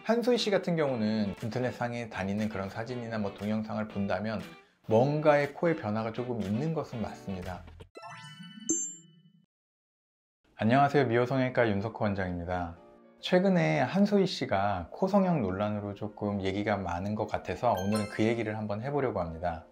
한소희 씨 같은 경우는 인터넷상에 다니는 그런 사진이나 동영상을 본다면 뭔가의 코의 변화가 조금 있는 것은 맞습니다. 안녕하세요. 미호성형외과 윤석호 원장입니다. 최근에 한소희 씨가 코 성형 논란으로 조금 얘기가 많은 것 같아서 오늘은 그 얘기를 한번 해보려고 합니다.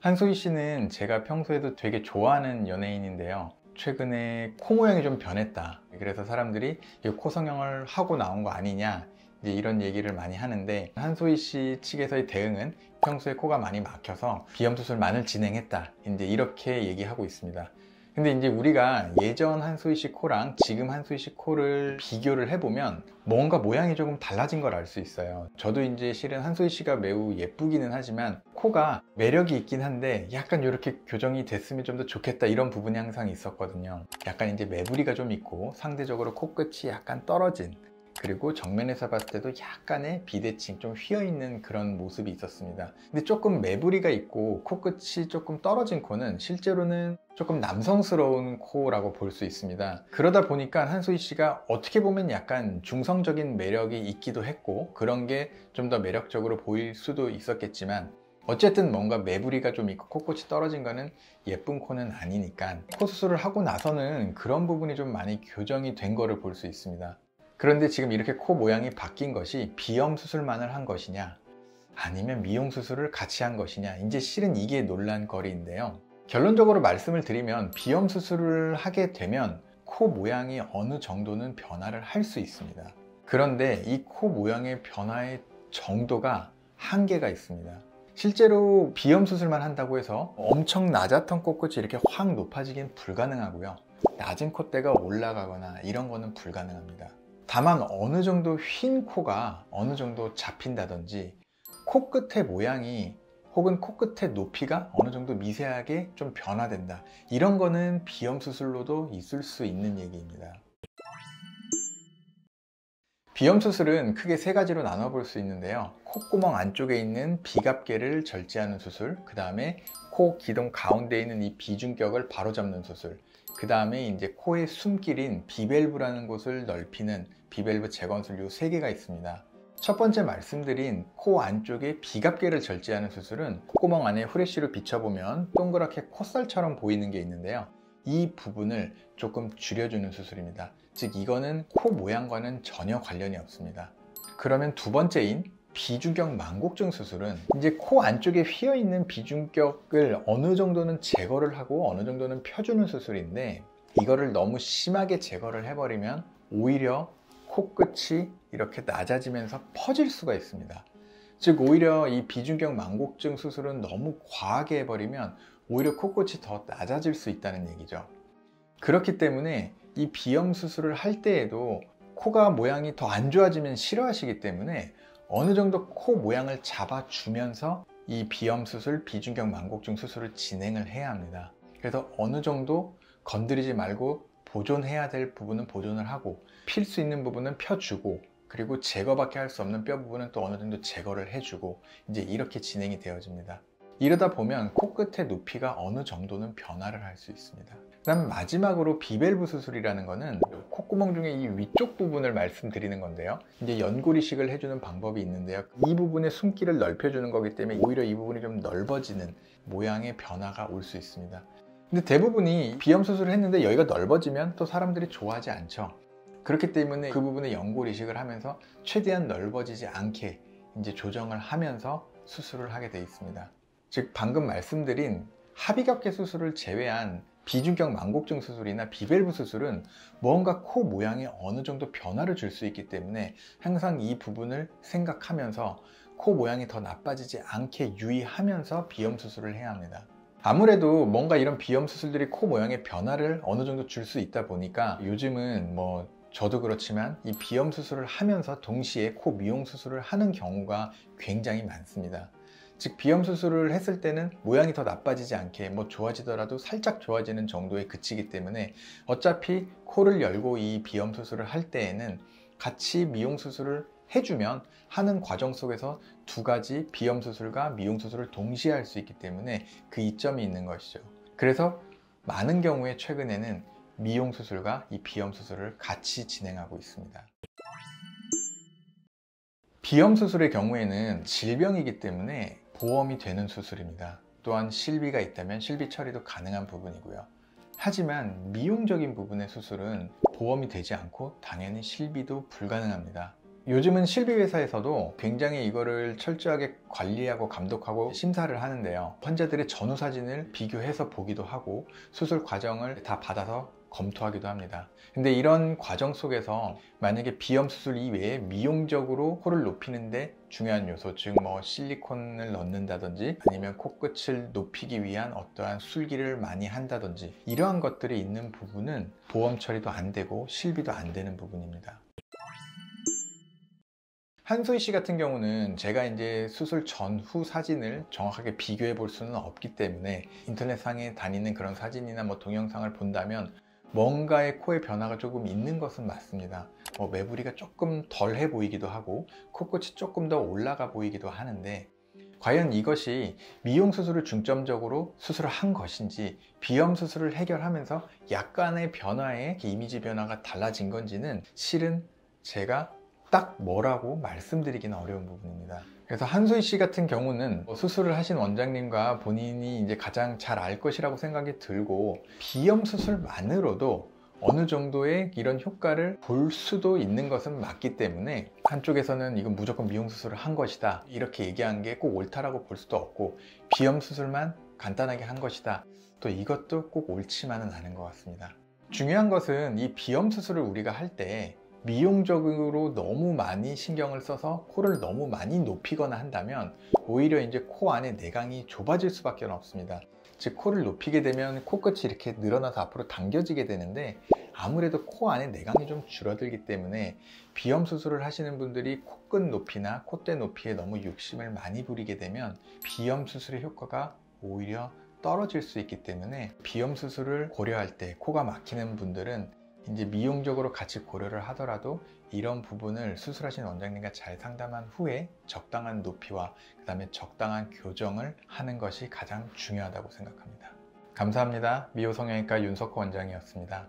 한소희 씨는 제가 평소에도 되게 좋아하는 연예인인데요. 최근에 코 모양이 좀 변했다. 그래서 사람들이 이 코 성형을 하고 나온 거 아니냐, 이제 이런 얘기를 많이 하는데, 한소희 씨 측에서의 대응은 평소에 코가 많이 막혀서 비염 수술만을 진행했다, 이제 이렇게 얘기하고 있습니다. 근데 이제 우리가 예전 한소희 씨 코랑 지금 한소희 씨 코를 비교를 해보면 뭔가 모양이 조금 달라진 걸 알 수 있어요. 저도 이제 실은 한소희 씨가 매우 예쁘기는 하지만 코가 매력이 있긴 한데 약간 이렇게 교정이 됐으면 좀 더 좋겠다, 이런 부분이 항상 있었거든요. 약간 이제 매부리가 좀 있고 상대적으로 코끝이 약간 떨어진, 그리고 정면에서 봤을 때도 약간의 비대칭, 좀 휘어있는 그런 모습이 있었습니다. 근데 조금 매부리가 있고 코끝이 조금 떨어진 코는 실제로는 조금 남성스러운 코라고 볼 수 있습니다. 그러다 보니까 한소희 씨가 어떻게 보면 약간 중성적인 매력이 있기도 했고, 그런 게 좀 더 매력적으로 보일 수도 있었겠지만, 어쨌든 뭔가 매부리가 좀 있고 코끝이 떨어진 거는 예쁜 코는 아니니까 코 수술을 하고 나서는 그런 부분이 좀 많이 교정이 된 거를 볼 수 있습니다. 그런데 지금 이렇게 코 모양이 바뀐 것이 비염 수술만을 한 것이냐, 아니면 미용 수술을 같이 한 것이냐, 이제 실은 이게 논란거리인데요. 결론적으로 말씀을 드리면 비염 수술을 하게 되면 코 모양이 어느 정도는 변화를 할 수 있습니다. 그런데 이 코 모양의 변화의 정도가 한계가 있습니다. 실제로 비염 수술만 한다고 해서 엄청 낮았던 코끝이 이렇게 확 높아지긴 불가능하고요. 낮은 콧대가 올라가거나 이런 거는 불가능합니다. 다만 어느 정도 휜 코가 어느 정도 잡힌다든지, 코끝의 모양이 혹은 코끝의 높이가 어느 정도 미세하게 좀 변화된다, 이런 거는 비염 수술로도 있을 수 있는 얘기입니다. 비염 수술은 크게 세 가지로 나눠 볼 수 있는데요. 콧구멍 안쪽에 있는 비갑계를 절제하는 수술, 그 다음에 코 기동 가운데에 있는 이 비중격을 바로잡는 수술, 그 다음에 이제 코의 숨길인 비밸브라는 곳을 넓히는 비밸브 재건술, 이 세 개가 있습니다. 첫 번째 말씀드린 코 안쪽에 비갑계를 절제하는 수술은 콧구멍 안에 후레쉬로 비춰보면 동그랗게 콧살처럼 보이는 게 있는데요. 이 부분을 조금 줄여주는 수술입니다. 즉 이거는 코 모양과는 전혀 관련이 없습니다. 그러면 두 번째인 비중격 망곡증 수술은 이제 코 안쪽에 휘어있는 비중격을 어느 정도는 제거를 하고 어느 정도는 펴주는 수술인데, 이거를 너무 심하게 제거를 해버리면 오히려 코끝이 이렇게 낮아지면서 퍼질 수가 있습니다. 즉 오히려 이 비중격 망곡증 수술은 너무 과하게 해버리면 오히려 코끝이 더 낮아질 수 있다는 얘기죠. 그렇기 때문에 이 비염 수술을 할 때에도 코가 모양이 더 안 좋아지면 싫어하시기 때문에 어느 정도 코 모양을 잡아주면서 이 비염 수술, 비중격 망곡증 수술을 진행을 해야 합니다. 그래서 어느 정도 건드리지 말고 보존해야 될 부분은 보존을 하고, 필 수 있는 부분은 펴주고, 그리고 제거밖에 할 수 없는 뼈 부분은 또 어느 정도 제거를 해주고, 이제 이렇게 진행이 되어집니다. 이러다 보면 코끝의 높이가 어느 정도는 변화를 할 수 있습니다. 그다음 마지막으로 비밸브 수술이라는 거는 콧구멍 중에 이 위쪽 부분을 말씀드리는 건데요. 이제 연골이식을 해주는 방법이 있는데요. 이 부분의 숨길을 넓혀주는 거기 때문에 오히려 이 부분이 좀 넓어지는 모양의 변화가 올 수 있습니다. 근데 대부분이 비염 수술을 했는데 여기가 넓어지면 또 사람들이 좋아하지 않죠. 그렇기 때문에 그 부분에 연골이식을 하면서 최대한 넓어지지 않게 이제 조정을 하면서 수술을 하게 되어 있습니다. 즉 방금 말씀드린 합의각계 수술을 제외한 비중격 망곡증 수술이나 비밸브 수술은 뭔가 코 모양에 어느 정도 변화를 줄 수 있기 때문에 항상 이 부분을 생각하면서 코 모양이 더 나빠지지 않게 유의하면서 비염 수술을 해야 합니다. 아무래도 뭔가 이런 비염 수술들이 코 모양의 변화를 어느 정도 줄 수 있다 보니까 요즘은 저도 그렇지만 이 비염 수술을 하면서 동시에 코 미용 수술을 하는 경우가 굉장히 많습니다. 즉 비염 수술을 했을 때는 모양이 더 나빠지지 않게 좋아지더라도 살짝 좋아지는 정도에 그치기 때문에 어차피 코를 열고 이 비염 수술을 할 때에는 같이 미용 수술을 해주면 하는 과정 속에서 두 가지 비염 수술과 미용 수술을 동시에 할 수 있기 때문에 그 이점이 있는 것이죠. 그래서 많은 경우에 최근에는 미용 수술과 이 비염 수술을 같이 진행하고 있습니다. 비염 수술의 경우에는 질병이기 때문에 보험이 되는 수술입니다. 또한 실비가 있다면 실비 처리도 가능한 부분이고요. 하지만 미용적인 부분의 수술은 보험이 되지 않고 당연히 실비도 불가능합니다. 요즘은 실비회사에서도 굉장히 이거를 철저하게 관리하고 감독하고 심사를 하는데요. 환자들의 전후 사진을 비교해서 보기도 하고 수술 과정을 다 받아서 검토하기도 합니다. 근데 이런 과정 속에서 만약에 비염 수술 이외에 미용적으로 코를 높이는데 중요한 요소, 즉 실리콘을 넣는다든지 아니면 코끝을 높이기 위한 어떠한 술기를 많이 한다든지 이러한 것들이 있는 부분은 보험 처리도 안 되고 실비도 안 되는 부분입니다. 한소희 씨 같은 경우는 제가 이제 수술 전후 사진을 정확하게 비교해 볼 수는 없기 때문에 인터넷상에 다니는 그런 사진이나 동영상을 본다면 뭔가의 코의 변화가 조금 있는 것은 맞습니다. 매부리가 조금 덜해 보이기도 하고 코끝이 조금 더 올라가 보이기도 하는데 과연 이것이 미용 수술을 중점적으로 수술을 한 것인지 비염 수술을 해결하면서 약간의 변화에 이미지 변화가 달라진 건지는 실은 제가 딱 뭐라고 말씀드리기는 어려운 부분입니다. 그래서 한소희 씨 같은 경우는 수술을 하신 원장님과 본인이 이제 가장 잘 알 것이라고 생각이 들고 비염 수술만으로도 어느 정도의 이런 효과를 볼 수도 있는 것은 맞기 때문에 한쪽에서는 이건 무조건 미용 수술을 한 것이다 이렇게 얘기한 게 꼭 옳다라고 볼 수도 없고 비염 수술만 간단하게 한 것이다 또 이것도 꼭 옳지만은 않은 것 같습니다. 중요한 것은 이 비염 수술을 우리가 할 때 미용적으로 너무 많이 신경을 써서 코를 너무 많이 높이거나 한다면 오히려 이제 코 안에 내강이 좁아질 수밖에 없습니다. 즉 코를 높이게 되면 코끝이 이렇게 늘어나서 앞으로 당겨지게 되는데 아무래도 코 안에 내강이 좀 줄어들기 때문에 비염 수술을 하시는 분들이 코끝 높이나 콧대 높이에 너무 욕심을 많이 부리게 되면 비염 수술의 효과가 오히려 떨어질 수 있기 때문에 비염 수술을 고려할 때 코가 막히는 분들은 이제 미용적으로 같이 고려를 하더라도 이런 부분을 수술하신 원장님과 잘 상담한 후에 적당한 높이와 그 다음에 적당한 교정을 하는 것이 가장 중요하다고 생각합니다. 감사합니다. 미호성형외과 윤석호 원장이었습니다.